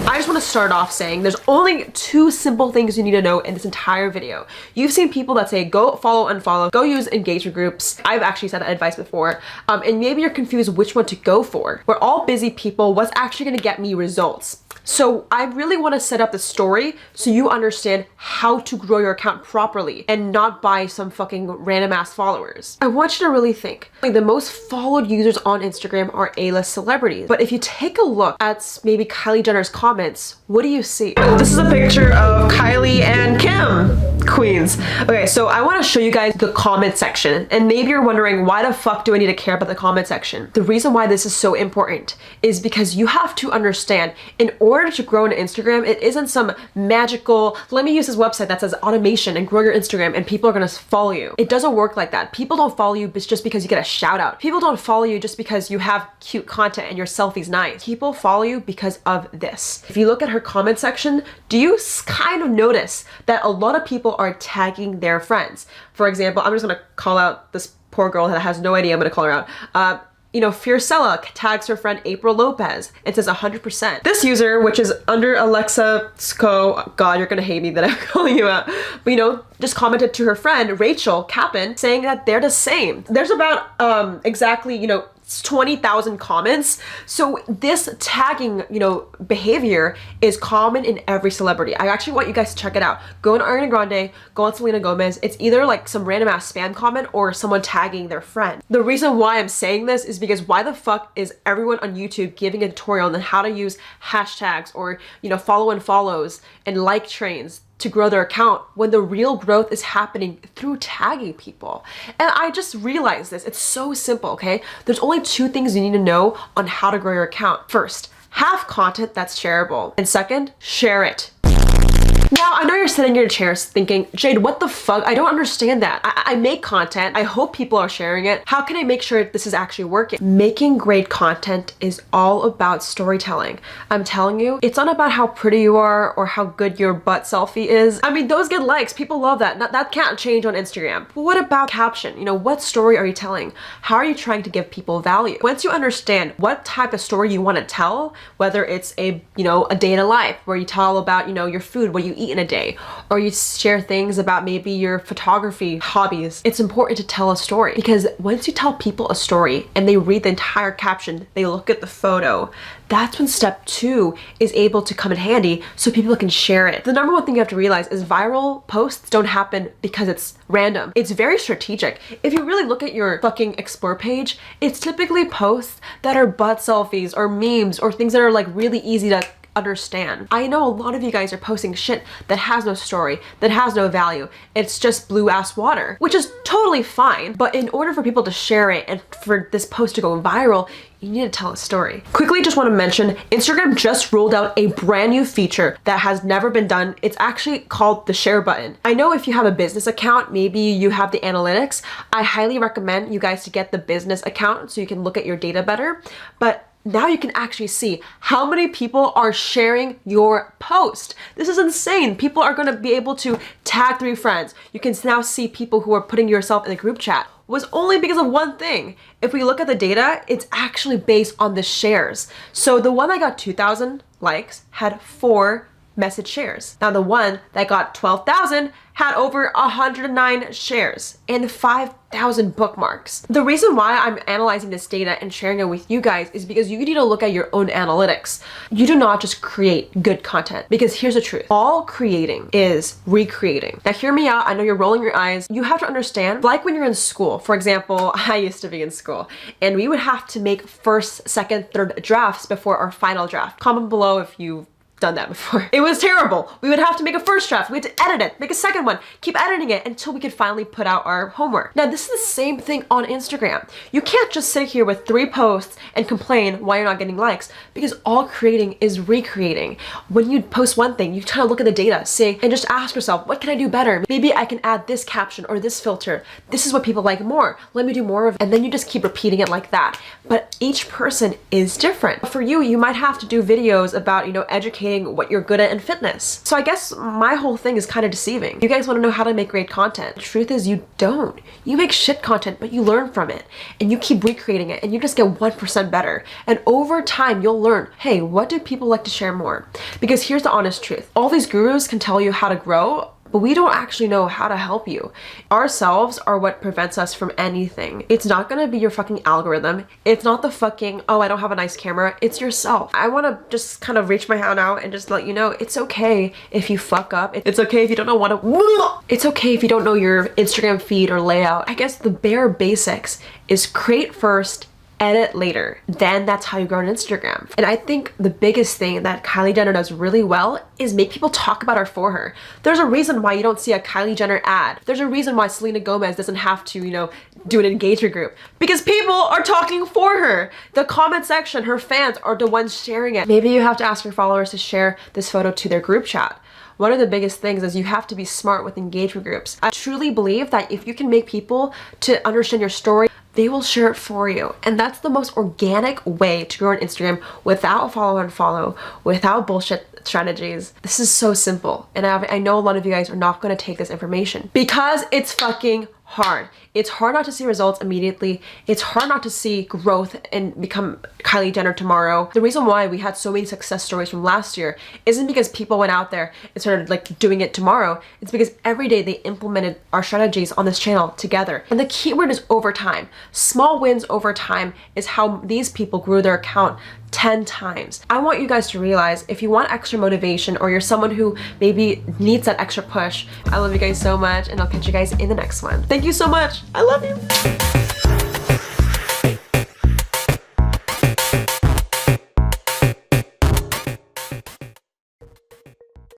I just want to start off saying there's only 2 simple things you need to know in this entire video. You've seen people that say go follow, unfollow, go use engagement groups. I've actually said that advice before, and maybe you're confused which one to go for. We're all busy people. What's actually going to get me results? So I really want to set up the story so you understand how to grow your account properly and not by some fucking random ass followers. I want you to really think. Like, the most followed users on Instagram are A-list celebrities. But if you take a look at maybe Kylie Jenner's comments, what do you see? This is a picture of Kylie and Kim. Queens. Okay, so I want to show you guys the comment section, and maybe you're wondering, why the fuck do I need to care about the comment section? The reason why this is so important is because you have to understand, in order to grow an Instagram, it isn't some magical, let me use this website that says automation and grow your Instagram and people are gonna follow you. It doesn't work like that. People don't follow you just because you get a shout out. People don't follow you just because you have cute content and your selfie's nice. People follow you because of this. If you look at her comment section, do you kind of notice that a lot of people are tagging their friends? For example, I'm just gonna call out this poor girl that has no idea. I'm gonna call her out. You know, Fiercella tags her friend April Lopez. It says 100%. This user, which is under Alexa Sco, God, you're gonna hate me that I'm calling you out, but you know, just commented to her friend Rachel Kappen saying that they're the same. There's about exactly, you know, 20,000 comments. So this tagging, you know, behavior is common in every celebrity. I actually want you guys to check it out. Go on Ariana Grande, go on Selena Gomez. It's either like some random ass spam comment or someone tagging their friend. The reason why I'm saying this is because why the fuck is everyone on YouTube giving a tutorial on how to use hashtags or, you know, follow and follows and like trains to grow their account when the real growth is happening through tagging people? And I just realized this. It's so simple, okay? There's only 2 things you need to know on how to grow your account. First, have content that's shareable. And second, share it. Now, I know you're sitting in your chairs thinking, Jade, what the fuck? I don't understand that. I make content. I hope people are sharing it. How can I make sure this is actually working? Making great content is all about storytelling. I'm telling you, it's not about how pretty you are or how good your butt selfie is. I mean, those get likes. People love that. That can't change on Instagram. But what about caption? You know, what story are you telling? How are you trying to give people value? Once you understand what type of story you want to tell, whether it's a, you know, a day in a life where you tell about, you know, your food, what you eat in a day, or you share things about maybe your photography hobbies, it's important to tell a story, because once you tell people a story and they read the entire caption, they look at the photo, that's when step 2 is able to come in handy so people can share it. The number 1 thing you have to realize is viral posts don't happen because it's random. It's very strategic. If you really look at your fucking explore page, it's typically posts that are butt selfies or memes or things that are like really easy to understand. I know a lot of you guys are posting shit that has no story, that has no value. It's just blue ass water, which is totally fine. But in order for people to share it and for this post to go viral, you need to tell a story. Quickly, just want to mention, Instagram just rolled out a brand new feature that has never been done. It's actually called the share button. I know if you have a business account, maybe you have the analytics. I highly recommend you guys to get the business account so you can look at your data better. But now you can actually see how many people are sharing your post. This is insane. People are gonna be able to tag 3 friends. You can now see people who are putting yourself in a group chat. Was only because of one thing. If we look at the data, it's actually based on the shares. So the one that got 2,000 likes had 4 message shares. Now the one that got 12,000 had over 109 shares and 5,000 bookmarks. The reason why I'm analyzing this data and sharing it with you guys is because you need to look at your own analytics. You do not just create good content, because here's the truth. All creating is recreating. Now hear me out. I know you're rolling your eyes. You have to understand, like when you're in school, for example, I used to be in school and we would have to make 1st, 2nd, 3rd drafts before our final draft. Comment below if you done that before. It was terrible. We would have to make a 1st draft, we had to edit it, make a 2nd one, keep editing it until we could finally put out our homework. Now this is the same thing on Instagram. You can't just sit here with 3 posts and complain why you're not getting likes, because all creating is recreating. When you post one thing, you try to look at the data, say, and just ask yourself, what can I do better? Maybe I can add this caption or this filter. This is what people like more. Let me do more of it. And then you just keep repeating it like that. But each person is different. For you, you might have to do videos about, you know, educating saying what you're good at in fitness. So I guess my whole thing is kind of deceiving. You guys want to know how to make great content. The truth is you don't. You make shit content, but you learn from it and you keep recreating it and you just get 1% better. And over time, you'll learn, hey, what do people like to share more? Because here's the honest truth. All these gurus can tell you how to grow, but we don't actually know how to help you. Ourselves are what prevents us from anything. It's not gonna be your fucking algorithm. It's not the fucking, oh, I don't have a nice camera. It's yourself. I wanna just kind of reach my hand out and just let you know, it's okay if you fuck up. It's okay if you don't know what to, it's okay if you don't know your Instagram feed or layout. I guess the bare basics is create first, edit later. Then that's how you grow on Instagram. And I think the biggest thing that Kylie Jenner does really well is make people talk about her for her. There's a reason why you don't see a Kylie Jenner ad. There's a reason why Selena Gomez doesn't have to, you know, do an engagement group, because people are talking for her. The comment section, her fans are the ones sharing it. Maybe you have to ask your followers to share this photo to their group chat. One of the biggest things is you have to be smart with engagement groups. I truly believe that if you can make people to understand your story, they will share it for you. And that's the most organic way to grow on Instagram without follow and follow, without bullshit strategies. This is so simple. And I know a lot of you guys are not gonna take this information because it's fucking hard. It's hard not to see results immediately. It's hard not to see growth and become Kylie Jenner tomorrow. The reason why we had so many success stories from last year isn't because people went out there and started like doing it tomorrow. It's because every day they implemented our strategies on this channel together. And the keyword is over time. Small wins over time is how these people grew their account 10 times. I want you guys to realize if you want extra motivation or you're someone who maybe needs that extra push, I love you guys so much and I'll catch you guys in the next one. Thank you so much. I love you.